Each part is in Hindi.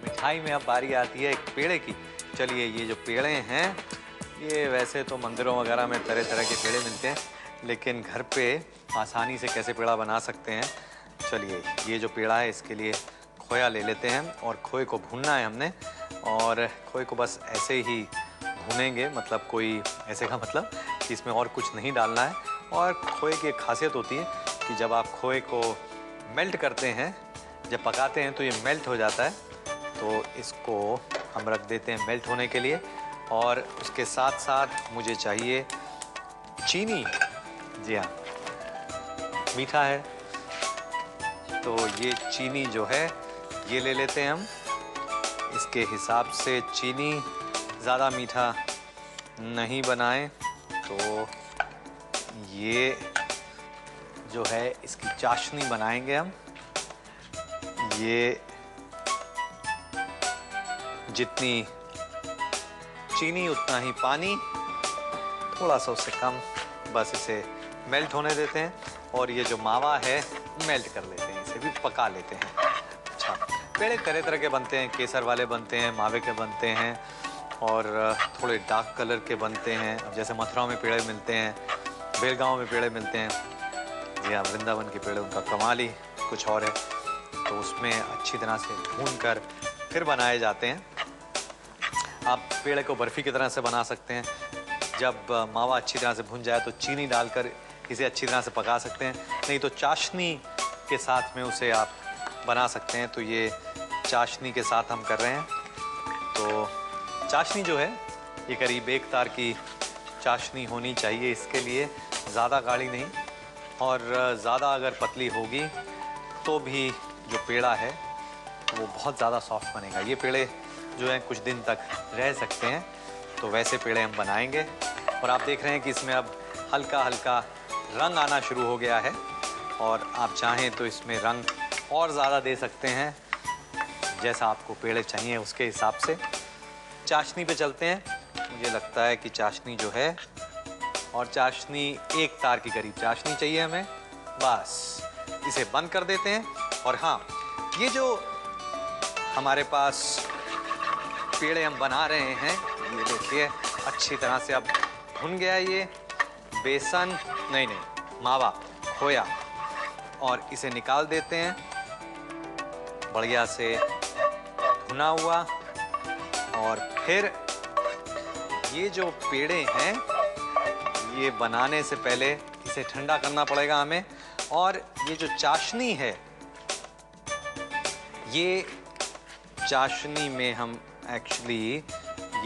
मिठाई में अब बारी आती है एक पेड़े की। चलिए, ये जो पेड़े हैं, ये वैसे तो मंदिरों वगैरह में तरह तरह के पेड़े मिलते हैं, लेकिन घर पे आसानी से कैसे पेड़ा बना सकते हैं। चलिए, ये जो पेड़ा है इसके लिए खोया ले लेते हैं और खोए को भूनना है हमने। और खोए को बस ऐसे ही भूनेंगे, मतलब कोई ऐसे का मतलब कि इसमें और कुछ नहीं डालना है। और खोए की एक खासियत होती है कि जब आप खोए को मेल्ट करते हैं, जब पकाते हैं तो ये मेल्ट हो जाता है। तो इसको हम रख देते हैं मेल्ट होने के लिए। और उसके साथ साथ मुझे चाहिए चीनी। जी हाँ, मीठा है तो ये चीनी जो है ये ले लेते हैं हम। इसके हिसाब से चीनी, ज़्यादा मीठा नहीं बनाएं। तो ये जो है इसकी चाशनी बनाएंगे हम। ये जितनी चीनी उतना ही पानी, थोड़ा सा उससे कम, बस इसे मेल्ट होने देते हैं। और ये जो मावा है मेल्ट कर लेते हैं, इसे भी पका लेते हैं। अच्छा, पेड़े तरह तरह के बनते हैं, केसर वाले बनते हैं, मावे के बनते हैं और थोड़े डार्क कलर के बनते हैं। अब जैसे मथुरा में पेड़े मिलते हैं, बेलगांव में पेड़े मिलते हैं। जी हाँ, वृंदावन के पेड़े उनका कमाल ही कुछ और है। तो उसमें अच्छी तरह से भून कर फिर बनाए जाते हैं। आप पेड़े को बर्फ़ी की तरह से बना सकते हैं। जब मावा अच्छी तरह से भुन जाए तो चीनी डालकर इसे अच्छी तरह से पका सकते हैं, नहीं तो चाशनी के साथ में उसे आप बना सकते हैं। तो ये चाशनी के साथ हम कर रहे हैं। तो चाशनी जो है ये करीब 1 तार की चाशनी होनी चाहिए इसके लिए, ज़्यादा गाढ़ी नहीं। और ज़्यादा अगर पतली होगी तो भी जो पेड़ा है वो बहुत ज़्यादा सॉफ्ट बनेगा। ये पेड़े जो हैं कुछ दिन तक रह सकते हैं, तो वैसे पेड़े हम बनाएंगे। और आप देख रहे हैं कि इसमें अब हल्का हल्का रंग आना शुरू हो गया है। और आप चाहें तो इसमें रंग और ज़्यादा दे सकते हैं, जैसा आपको पेड़े चाहिए उसके हिसाब से। चाशनी पे चलते हैं। मुझे लगता है कि चाशनी जो है, और चाशनी 1 तार की करीब चाशनी चाहिए हमें। बस इसे बंद कर देते हैं। और हाँ, ये जो हमारे पास पेड़े हम बना रहे हैं, ये देखिए अच्छी तरह से अब भुन गया ये बेसन, नहीं मावा, खोया। और इसे निकाल देते हैं, बढ़िया से भुना हुआ। और फिर ये जो पेड़े हैं, ये बनाने से पहले इसे ठंडा करना पड़ेगा हमें। और ये जो चाशनी है, ये चाशनी में हम एक्चुअली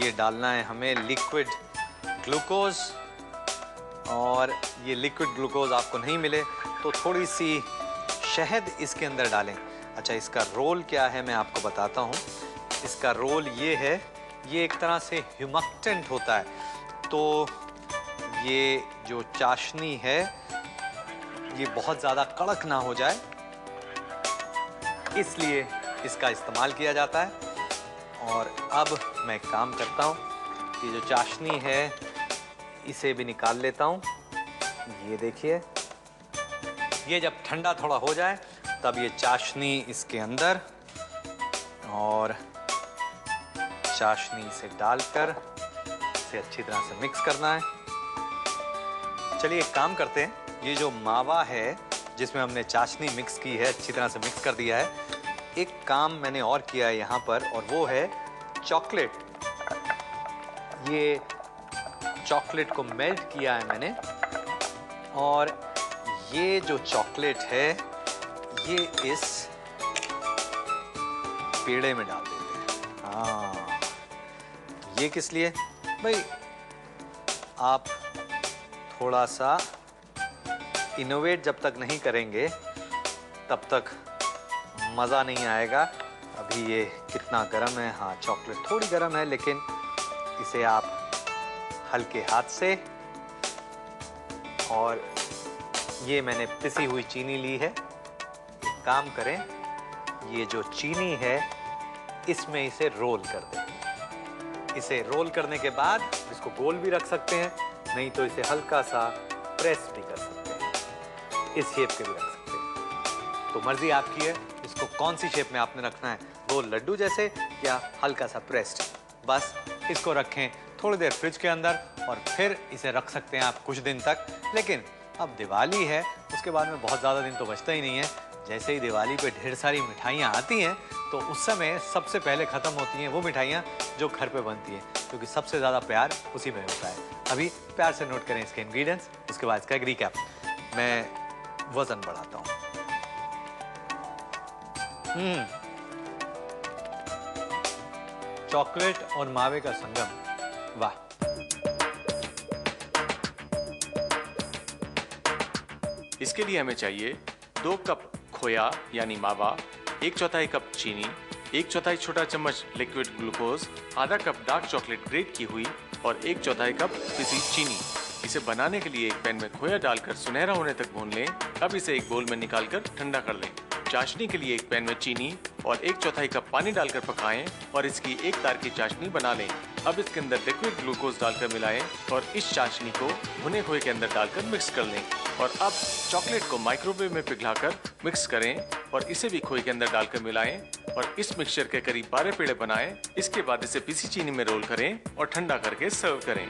ये डालना है हमें लिक्विड ग्लूकोज। और ये लिक्विड ग्लूकोज आपको नहीं मिले तो थोड़ी सी शहद इसके अंदर डालें। अच्छा, इसका रोल क्या है मैं आपको बताता हूँ। इसका रोल ये है, ये एक तरह से ह्यूमक्टेंट होता है। तो ये जो चाशनी है ये बहुत ज़्यादा कड़क ना हो जाए, इसलिए इसका इस्तेमाल किया जाता है। और अब मैं एक काम करता हूँ कि जो चाशनी है इसे भी निकाल लेता हूँ। ये देखिए, ये जब ठंडा थोड़ा हो जाए तब ये चाशनी इसके अंदर, और चाशनी से डालकर इसे अच्छी तरह से मिक्स करना है। चलिए एक काम करते हैं, ये जो मावा है जिसमें हमने चाशनी मिक्स की है, अच्छी तरह से मिक्स कर दिया है। एक काम मैंने और किया है यहाँ पर, और वो है चॉकलेट। ये चॉकलेट को मेल्ट किया है मैंने, और ये जो चॉकलेट है ये इस पेड़े में डाल देते हैं। हाँ, ये किस लिए भाई? आप थोड़ा सा इनोवेट जब तक नहीं करेंगे तब तक मज़ा नहीं आएगा। अभी ये कितना गर्म है। हाँ, चॉकलेट थोड़ी गर्म है, लेकिन इसे आप हल्के हाथ से, और ये मैंने पिसी हुई चीनी ली है। एक काम करें, ये जो चीनी है इसमें इसे रोल कर दें। इसे रोल करने के बाद इसको गोल भी रख सकते हैं, नहीं तो इसे हल्का सा प्रेस भी कर सकते हैं, इस शेप के भी रख सकते हैं। तो मर्जी आपकी है इसको कौन सी शेप में आपने रखना है, गोल लड्डू जैसे या हल्का सा प्रेस्ड। बस इसको रखें थोड़ी देर फ्रिज के अंदर और फिर इसे रख सकते हैं आप कुछ दिन तक। लेकिन अब दिवाली है, उसके बाद में बहुत ज़्यादा दिन तो बचता ही नहीं है। जैसे ही दिवाली पे ढेर सारी मिठाइयाँ आती हैं तो उस समय सबसे पहले ख़त्म होती हैं वो मिठाइयाँ जो घर पे बनती हैं, क्योंकि सबसे ज़्यादा प्यार उसी में होता है। अभी प्यार से नोट करें इसके इंग्रेडिएंट्स, उसके बाद इसका एक रिकैप। मैं वज़न बढ़ाता हूँ। चॉकलेट और मावे का संगम, वाह। इसके लिए हमें चाहिए 2 कप खोया यानी मावा, 1/4 कप चीनी, 1/4 छोटा चम्मच लिक्विड ग्लूकोज, आधा कप डार्क चॉकलेट ग्रेट की हुई और 1/4 कप पिसी चीनी। इसे बनाने के लिए एक पैन में खोया डालकर सुनहरा होने तक भून लें। अब इसे एक बोल में निकालकर ठंडा कर लें। चाशनी के लिए एक पैन में चीनी और 1/4 कप पानी डालकर पकाएं और इसकी एक तार की चाशनी बना लें। अब इसके अंदर लिक्विड ग्लूकोज डालकर मिलाएं और इस चाशनी को भुने खोए के अंदर डालकर मिक्स कर लें। और अब चॉकलेट को माइक्रोवेव में पिघलाकर मिक्स करें और इसे भी खोए के अंदर डालकर मिलाएं और इस मिक्सचर के करीब 12 पेड़े बनाएं। इसके बाद इसे पिसी चीनी में रोल करें और ठंडा करके सर्व करें।